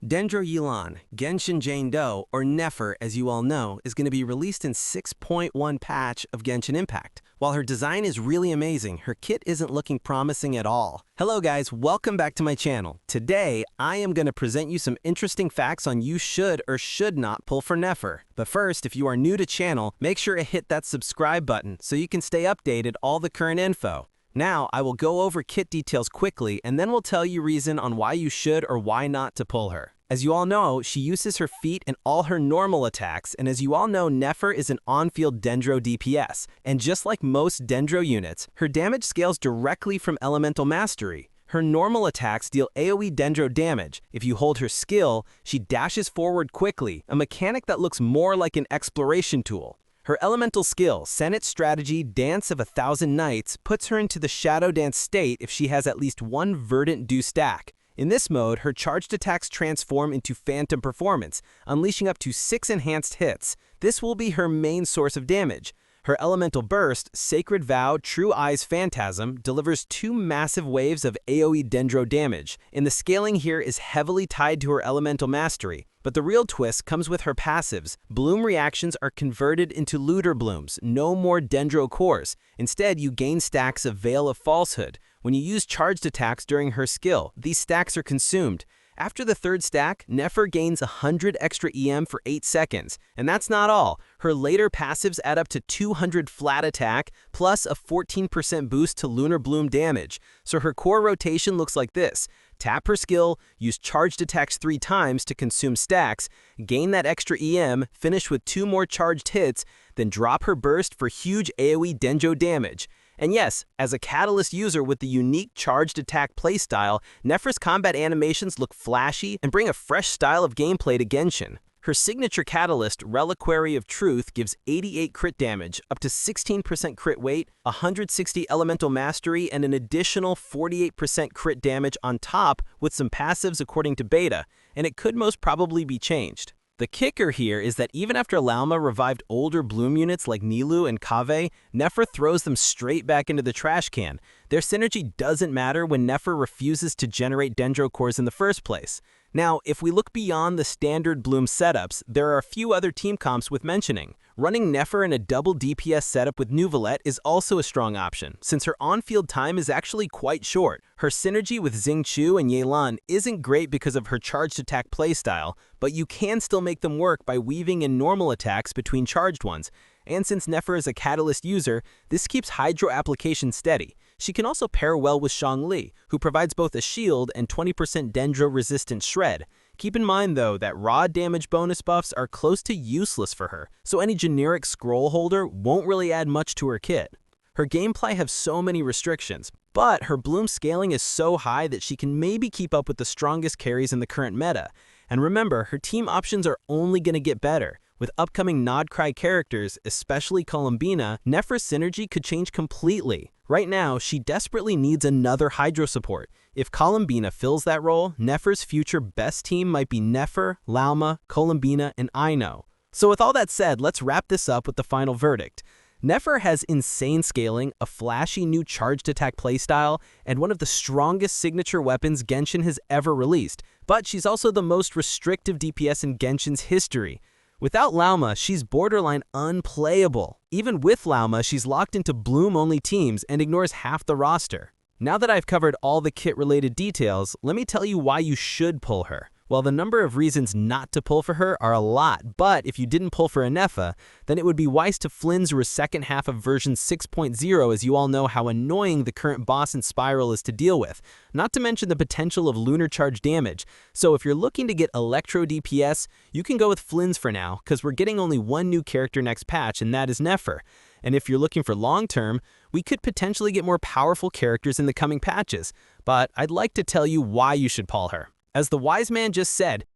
Dendro Yilan, Genshin Impact, or Nefer as you all know, is going to be released in 6.1 patch of Genshin Impact. While her design is really amazing, her kit isn't looking promising at all. Hello guys, welcome back to my channel. Today, I am going to present you some interesting facts on you should or should not pull for Nefer. But first, if you are new to channel, make sure to hit that subscribe button so you can stay updated all the current info. Now, I will go over kit details quickly and then we'll tell you reason on why you should or why not to pull her. As you all know, she uses her feet in all her normal attacks, and as you all know, Nefer is an on-field Dendro DPS, and just like most Dendro units, her damage scales directly from Elemental Mastery. Her normal attacks deal AoE Dendro damage. If you hold her skill, she dashes forward quickly, a mechanic that looks more like an exploration tool. Her elemental skill, Senate Strategy Dance of 1,000 Knights, puts her into the Shadow Dance state if she has at least one Verdant Dew stack. In this mode, her charged attacks transform into Phantom Performance, unleashing up to 6 enhanced hits. This will be her main source of damage. Her elemental burst, Sacred Vow True Eyes Phantasm, delivers 2 massive waves of AoE Dendro damage, and the scaling here is heavily tied to her elemental mastery. But the real twist comes with her passives. Bloom reactions are converted into looter blooms, no more Dendro cores. Instead, you gain stacks of Veil of Falsehood. When you use charged attacks during her skill, these stacks are consumed. After the 3rd stack, Nefer gains 100 extra EM for 8 seconds. And that's not all. Her later passives add up to 200 flat attack, plus a 14% boost to Lunar Bloom damage. So her core rotation looks like this. Tap her skill, use charged attacks 3 times to consume stacks, gain that extra EM, finish with 2 more charged hits, then drop her burst for huge AoE Dendro damage. And yes, as a Catalyst user with the unique charged attack playstyle, Nefer's combat animations look flashy and bring a fresh style of gameplay to Genshin. Her signature Catalyst, Reliquary of Truth, gives 88 crit damage, up to 16% crit weight, 160 elemental mastery, and an additional 48% crit damage on top with some passives according to beta, and it could most probably be changed. The kicker here is that even after Lauma revived older Bloom units like Nilou and Kaveh, Nefer throws them straight back into the trash can. Their synergy doesn't matter when Nefer refuses to generate Dendro cores in the first place. Now, if we look beyond the standard Bloom setups, there are a few other team comps with mentioning. Running Nefer in a double DPS setup with Neuvillette is also a strong option, since her on-field time is actually quite short. Her synergy with Xingqiu and Yelan isn't great because of her charged attack playstyle, but you can still make them work by weaving in normal attacks between charged ones. And since Nefer is a Catalyst user, this keeps Hydro application steady. She can also pair well with Zhongli, who provides both a shield and 20% Dendro-resistant shred. Keep in mind, though, that raw damage bonus buffs are close to useless for her, so any generic scroll holder won't really add much to her kit. Her gameplay has so many restrictions, but her bloom scaling is so high that she can maybe keep up with the strongest carries in the current meta. And remember, her team options are only going to get better. With upcoming Nodcry characters, especially Columbina, Nefer's synergy could change completely. Right now, she desperately needs another Hydro support. If Columbina fills that role, Nefer's future best team might be Nefer, Lauma, Columbina, and Ino. So with all that said, let's wrap this up with the final verdict. Nefer has insane scaling, a flashy new charged attack playstyle, and one of the strongest signature weapons Genshin has ever released. But she's also the most restrictive DPS in Genshin's history. Without Lauma, she's borderline unplayable. Even with Lauma, she's locked into Bloom-only teams and ignores half the roster. Now that I've covered all the kit-related details, let me tell you why you should pull her. Well, the number of reasons not to pull for her are a lot, but if you didn't pull for Nefer, then it would be wise to flinch through a second half of version 6.0, as you all know how annoying the current boss in Spiral is to deal with, not to mention the potential of lunar charge damage. So if you're looking to get Electro DPS, you can go with Flinz for now, because we're getting only one new character next patch, and that is Nefer. And if you're looking for long-term, we could potentially get more powerful characters in the coming patches, but I'd like to tell you why you should pull her. As the wise man just said,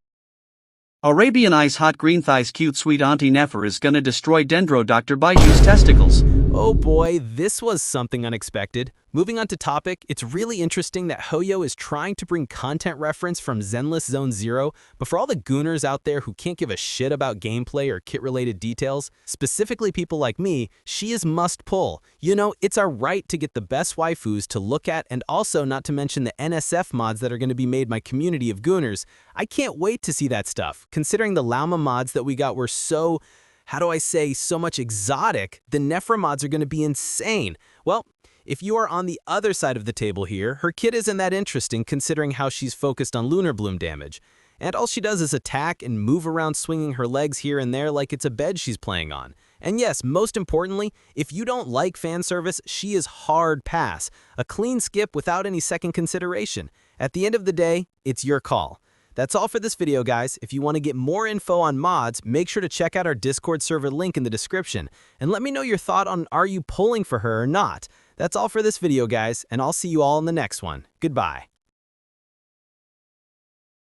Arabian Ice Hot Green Thighs Cute Sweet Auntie Nefer is gonna destroy Dendro Dr. Bayou's testicles. Oh boy, this was something unexpected. Moving on to topic, it's really interesting that Hoyo is trying to bring content reference from Zenless Zone Zero, but for all the gooners out there who can't give a shit about gameplay or kit-related details, specifically people like me, she is must-pull. You know, it's our right to get the best waifus to look at, and also not to mention the NSF mods that are going to be made by community of gooners. I can't wait to see that stuff, considering the Llama mods that we got were so... how do I say, so much exotic, the Nefer mods are going to be insane. Well, if you are on the other side of the table here, her kit isn't that interesting considering how she's focused on Lunar Bloom damage. And all she does is attack and move around swinging her legs here and there like it's a bed she's playing on. And yes, most importantly, if you don't like fan service, she is hard pass. A clean skip without any second consideration. At the end of the day, it's your call. That's all for this video, guys. If you want to get more info on mods, make sure to check out our Discord server link in the description. And let me know your thought on are you pulling for her or not. That's all for this video, guys, and I'll see you all in the next one. Goodbye.